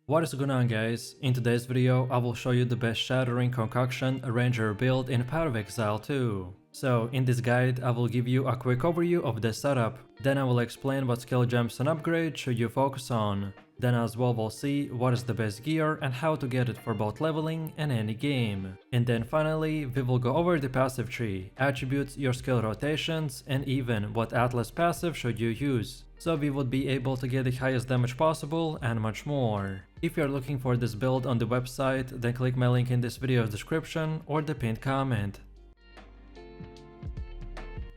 What is going on, guys? In today's video I will show you the best shattering concoction ranger build in Path of Exile 2. So in this guide I will give you a quick overview of the setup, then I will explain what skill gems and upgrades should you focus on. Then as well we'll see what is the best gear and how to get it for both leveling and any game. And then finally we will go over the passive tree, attributes, your skill rotations, and even what atlas passive should you use, so we would be able to get the highest damage possible and much more. If you're looking for this build on the website, then click my link in this video's description or the pinned comment.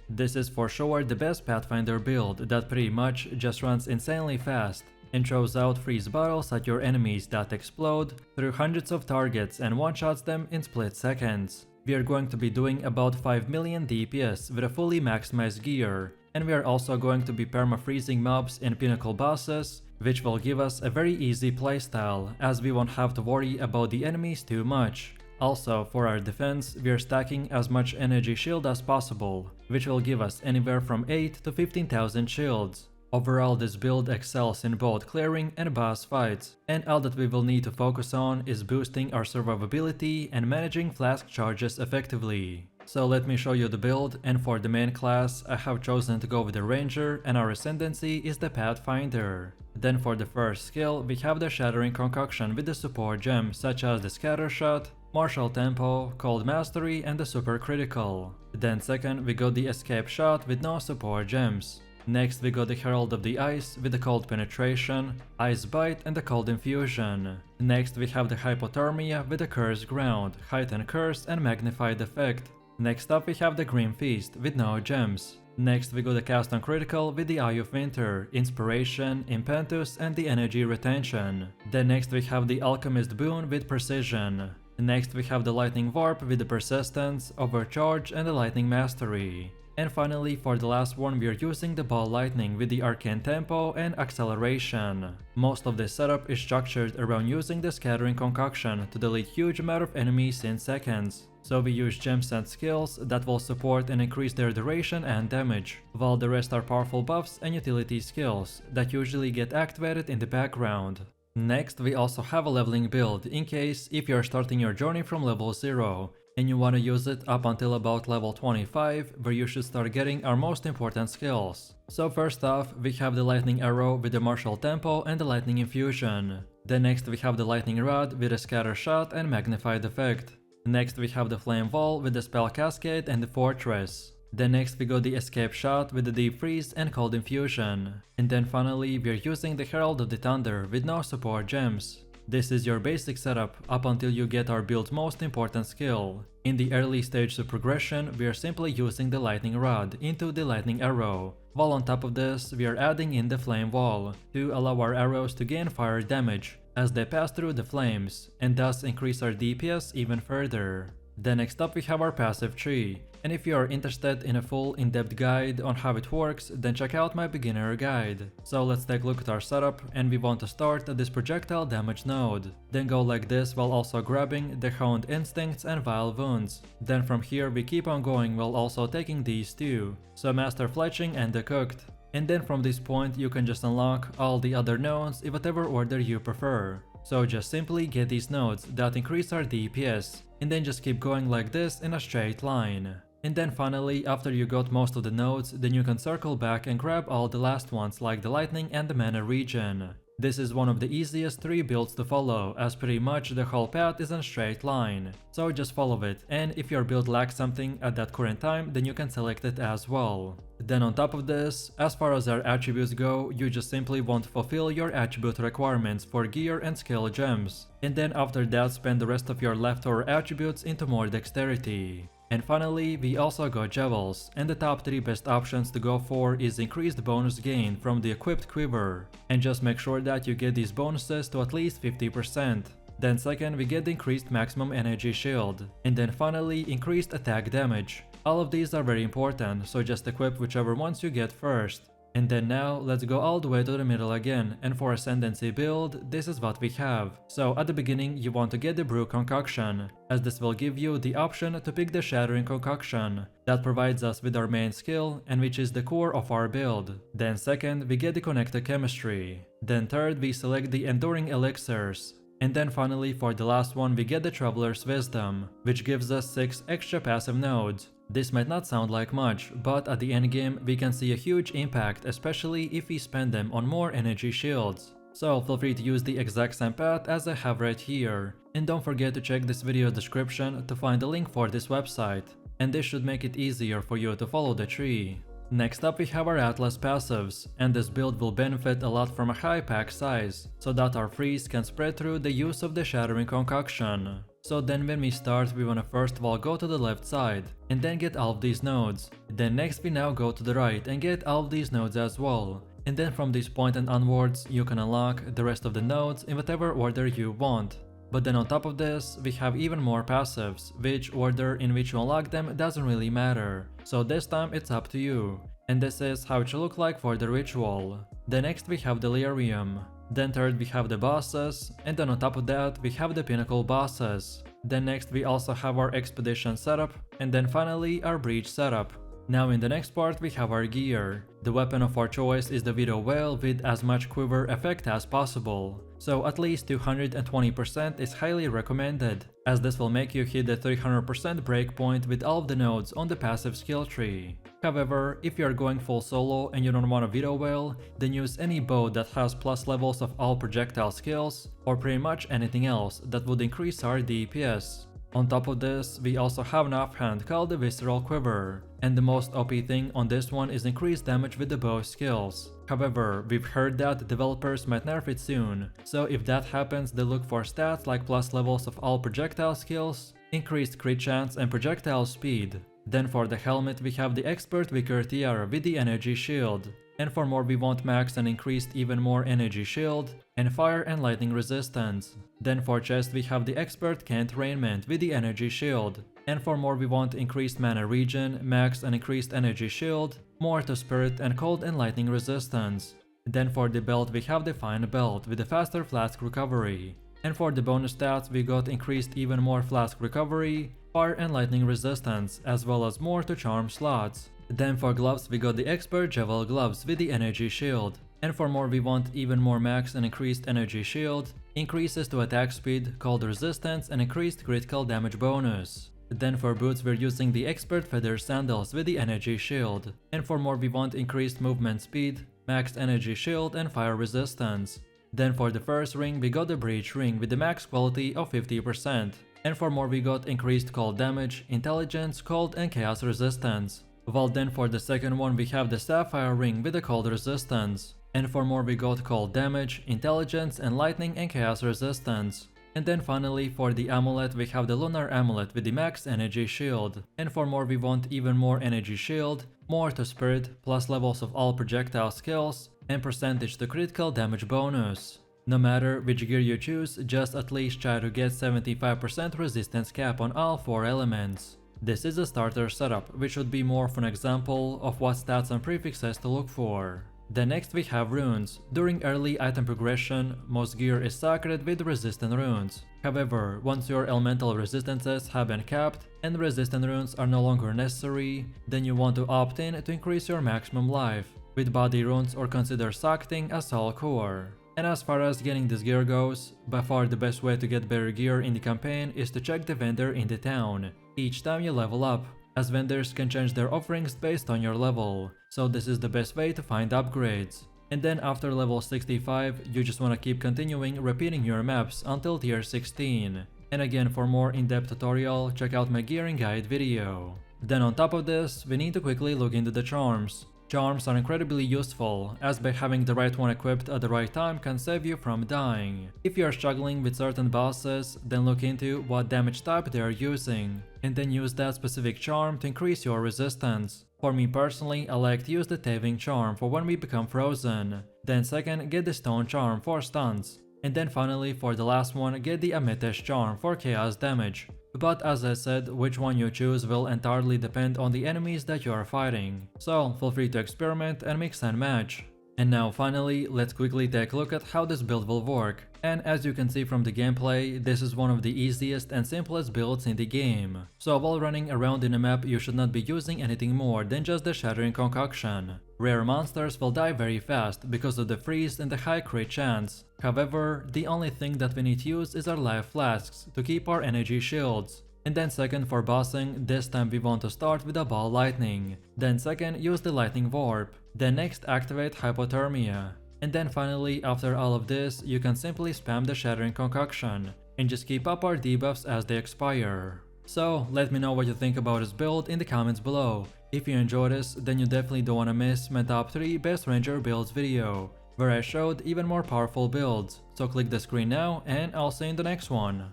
This is for sure the best Pathfinder build that pretty much just runs insanely fast and throws out freeze bottles at your enemies that explode through hundreds of targets and one-shots them in split seconds. We are going to be doing about 5 million DPS with a fully maximized gear, and we are also going to be perma-freezing mobs and pinnacle bosses, which will give us a very easy playstyle as we won't have to worry about the enemies too much. Also, for our defense, we are stacking as much energy shield as possible, which will give us anywhere from 8 to 15,000 shields. Overall, this build excels in both clearing and boss fights, and all that we will need to focus on is boosting our survivability and managing flask charges effectively. So let me show you the build, and for the main class I have chosen to go with the ranger and our ascendancy is the pathfinder. Then for the first skill we have the shattering concoction with the support gems such as the scatter shot, martial tempo, cold mastery, and the super critical. Then second we got the escape shot with no support gems. Next we got the Herald of the Ice with the cold penetration, ice bite, and the cold infusion. Next we have the hypothermia with the cursed ground, heightened curse, and magnified effect. Next up we have the Grim Feast with no gems. Next we got the cast on critical with the Eye of Winter, inspiration, impetus, and the energy retention. Then next we have the Alchemist boon with precision. Next we have the lightning warp with the persistence, overcharge, and the lightning mastery. And finally, for the last one, we are using the ball lightning with the arcane tempo and acceleration. Most of this setup is structured around using the scattering concoction to delete huge amount of enemies in seconds. So we use gems and skills that will support and increase their duration and damage, while the rest are powerful buffs and utility skills that usually get activated in the background. Next, we also have a leveling build in case if you are starting your journey from level 0 and you want to use it up until about level 25, where you should start getting our most important skills. So first off, we have the lightning arrow with the martial tempo and the lightning infusion. Then next we have the lightning rod with the scatter shot and magnified effect. Next we have the flame wall with the spell cascade and the fortress. Then next we got the escape shot with the deep freeze and cold infusion. And then finally we are using the Herald of the Thunder with no support gems. This is your basic setup up until you get our build's most important skill. In the early stage of progression we are simply using the lightning rod into the lightning arrow, while on top of this we are adding in the flame wall to allow our arrows to gain fire damage as they pass through the flames and thus increase our DPS even further. Then next up we have our passive tree, and if you are interested in a full in-depth guide on how it works, then check out my beginner guide. So let's take a look at our setup, and we want to start at this projectile damage node. Then go like this while also grabbing the Honed Instincts and Vile Wounds. Then from here we keep on going while also taking these two, so Master Fletching and the Cooked. And then from this point you can just unlock all the other nodes in whatever order you prefer. So just simply get these nodes that increase our DPS, and then just keep going like this in a straight line. And then finally, after you got most of the nodes, then you can circle back and grab all the last ones like the lightning and the mana regen. This is one of the easiest 3 builds to follow, as pretty much the whole path is in a straight line. So just follow it, and if your build lacks something at that current time, then you can select it as well. Then on top of this, as far as our attributes go, you just simply want to fulfill your attribute requirements for gear and skill gems. And then after that spend the rest of your leftover attributes into more dexterity. And finally, we also got jewels, and the top 3 best options to go for is increased bonus gain from the equipped quiver, and just make sure that you get these bonuses to at least 50%. Then second we get the increased maximum energy shield, and then finally increased attack damage. All of these are very important, so just equip whichever ones you get first. And then now, let's go all the way to the middle again, and for Ascendancy build, this is what we have. So at the beginning you want to get the brew concoction, as this will give you the option to pick the shattering concoction. That provides us with our main skill, and which is the core of our build. Then second, we get the connected chemistry. Then third, we select the enduring elixirs. And then finally for the last one we get the Traveler's Wisdom, which gives us 6 extra passive nodes. This might not sound like much, but at the endgame we can see a huge impact, especially if we spend them on more energy shields. So feel free to use the exact same path as I have right here. And don't forget to check this video description to find the link for this website. And this should make it easier for you to follow the tree. Next up we have our Atlas passives, and this build will benefit a lot from a high pack size, so that our freeze can spread through the use of the shattering concoction. So then when we start, we wanna first of all go to the left side, and then get all of these nodes. Then next we now go to the right and get all of these nodes as well. And then from this point and onwards, you can unlock the rest of the nodes in whatever order you want. But then on top of this, we have even more passives, which order in which you unlock them doesn't really matter. So this time it's up to you. And this is how it should look like for the ritual. Then next we have Delirium. Then third we have the bosses, and then on top of that we have the pinnacle bosses. Then next we also have our expedition setup, and then finally our breach setup. Now in the next part we have our gear. The weapon of our choice is the Widow Whale with as much quiver effect as possible. So at least 220% is highly recommended, as this will make you hit the 300% breakpoint with all of the nodes on the passive skill tree. However, if you are going full solo and you don't want a Widow Whale, then use any bow that has plus levels of all projectile skills, or pretty much anything else that would increase our DPS. On top of this, we also have an offhand called the Visceral Quiver, and the most OP thing on this one is increased damage with the bow skills. However, we've heard that developers might nerf it soon, so if that happens they look for stats like plus levels of all projectile skills, increased crit chance and projectile speed. Then for the helmet we have the Expert Wicker Tiara with the energy shield. And for more we want max and increased even more energy shield, and fire and lightning resistance. Then for chest we have the Expert Cant Raiment with the energy shield. And for more we want increased mana regen, max and increased energy shield, more to spirit and cold and lightning resistance. Then for the belt we have the Fine Belt with the faster flask recovery. And for the bonus stats we got increased even more flask recovery, fire and lightning resistance, as well as more to charm slots. Then for gloves we got the Expert Javel Gloves with the energy shield. And for more we want even more max and increased energy shield, increases to attack speed, cold resistance and increased critical damage bonus. Then for boots we're using the Expert Feather Sandals with the energy shield. And for more we want increased movement speed, max energy shield and fire resistance. Then for the first ring we got the Breach Ring with the max quality of 50%. And for more we got increased cold damage, intelligence, cold and chaos resistance. While then for the second one we have the Sapphire Ring with the cold resistance. And for more we got cold damage, intelligence and lightning and chaos resistance. And then finally for the amulet we have the Lunar Amulet with the max energy shield. And for more we want even more energy shield, more to spirit, plus levels of all projectile skills, and percentage to critical damage bonus. No matter which gear you choose, just at least try to get 75% resistance cap on all 4 elements. This is a starter setup, which would be more of an example of what stats and prefixes to look for. Then next we have runes. During early item progression, most gear is sacred with resistant runes. However, once your elemental resistances have been capped and resistant runes are no longer necessary, then you want to opt in to increase your maximum life with body runes or consider sacting as soul core. And as far as getting this gear goes, by far the best way to get better gear in the campaign is to check the vendor in the town each time you level up, as vendors can change their offerings based on your level, so this is the best way to find upgrades. And then after level 65, you just wanna keep continuing repeating your maps until tier 16. And again, for more in-depth tutorial, check out my gearing guide video. Then on top of this, we need to quickly look into the charms. Charms are incredibly useful, as by having the right one equipped at the right time can save you from dying. If you are struggling with certain bosses, then look into what damage type they are using, and then use that specific charm to increase your resistance. For me personally, I like to use the Taving charm for when we become frozen. Then second, get the Stone charm for stuns. And then finally for the last one, get the Amethyst Charm for chaos damage. But as I said, which one you choose will entirely depend on the enemies that you are fighting, so feel free to experiment and mix and match. And now finally, let's quickly take a look at how this build will work. And as you can see from the gameplay, this is one of the easiest and simplest builds in the game. So while running around in a map, you should not be using anything more than just the shattering concoction. Rare monsters will die very fast because of the freeze and the high crit chance. However, the only thing that we need to use is our life flasks to keep our energy shields. And then second for bossing, this time we want to start with a ball lightning. Then second, use the lightning warp. Then next activate hypothermia. And then finally, after all of this, you can simply spam the shattering concoction and just keep up our debuffs as they expire. So let me know what you think about this build in the comments below. If you enjoyed this, then you definitely don't want to miss my top 3 best ranger builds video, where I showed even more powerful builds. So click the screen now and I'll see you in the next one.